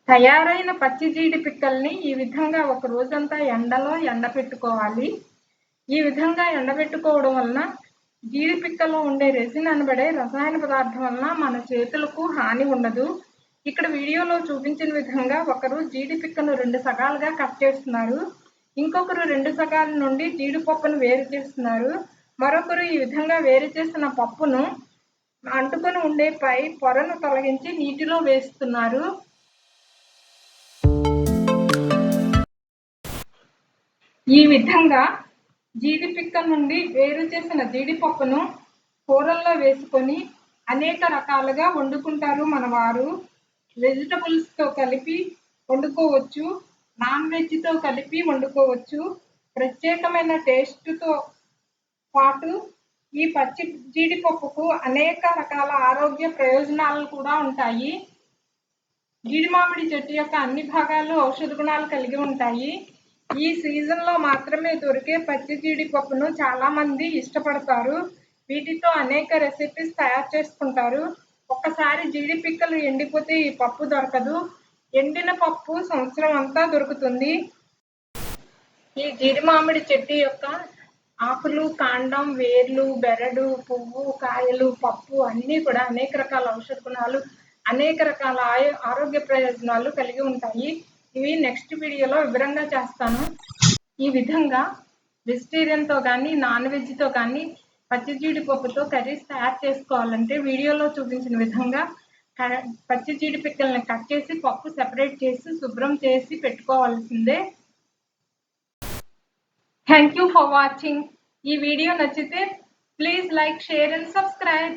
తయారైన పచ్చి జీడి పిక్కల్ని ఈ విధంగా ఒక రోజంతా ఎండలో ఎండబెట్టుకోవాలి. ఈ విధంగా ఎండబెట్టుకోవడం వలన జీడి పిక్కల్లో ఉండే రెసిన్ అనబడే రసాయన పదార్థం వలన మన చేతులకు హాని ఉండదు. ఇక్కడ వీడియోలో చూపించిన విధంగా ఒకరు జీడి పిక్కను 2 సగాలుగా కట్ చేస్తున్నారు. ఇంకొకరు 2 సగాల నుండి జీడిపప్పును వేరు చేస్తున్నారు. మరొకరు ఈ విధంగా వేరు చేసిన పప్పును అంటుకొని ఉండే పై పొరను తొలగించి నీటిలో వేస్తున్నారు. ఈ విధంగా జీడిపిక్క నుండి వేరు చేసిన జీడిపప్పును కూరల్లో వేసుకొని అనేక రకాలుగా వండుకుంటారు మన వారు. వెజిటబుల్స్తో కలిపి వండుకోవచ్చు, నాన్ వెజ్తో కలిపి వండుకోవచ్చు. ప్రత్యేకమైన టేస్ట్తో పాటు ఈ పచ్చి జీడిపప్పుకు అనేక రకాల ఆరోగ్య ప్రయోజనాలు కూడా ఉంటాయి. జీడి మామిడి చెట్టు యొక్క అన్ని భాగాలు ఔషధ గుణాలు కలిగి ఉంటాయి. ఈ సీజన్లో మాత్రమే దొరికే పచ్చి జీడిపప్పును చాలామంది ఇష్టపడతారు. వీటితో అనేక రెసిపీస్ తయారు చేసుకుంటారు. ఒక్కసారి జీడి పిక్కలు ఎండిపోతే ఈ పప్పు దొరకదు. ఎండిన పప్పు సంవత్సరం అంతా దొరుకుతుంది. ఈ జీడి మామిడి చెట్టు యొక్క ఆకులు, కాండం, వేర్లు, బెరడు, పువ్వు, కాయలు, పప్పు అన్నీ కూడా అనేక రకాల ఔషధ గుణాలు, అనేక రకాల ఆరోగ్య ప్రయోజనాలు కలిగి ఉంటాయి. ఇవి నెక్స్ట్ వీడియోలో వివరంగా చేస్తాను. ఈ విధంగా వెజిటేరియన్తో కానీ నాన్ వెజ్తో కానీ పచ్చి జీడిపప్పుతో కర్రీస్ తయారు చేసుకోవాలంటే వీడియోలో చూపించిన విధంగా పచ్చి జీడి పిక్కల్ని కట్ చేసి పప్పు సెపరేట్ చేసి శుభ్రం చేసి పెట్టుకోవాల్సిందే. Thank you for watching. ఈ వీడియో నచ్చితే please like, share and subscribe.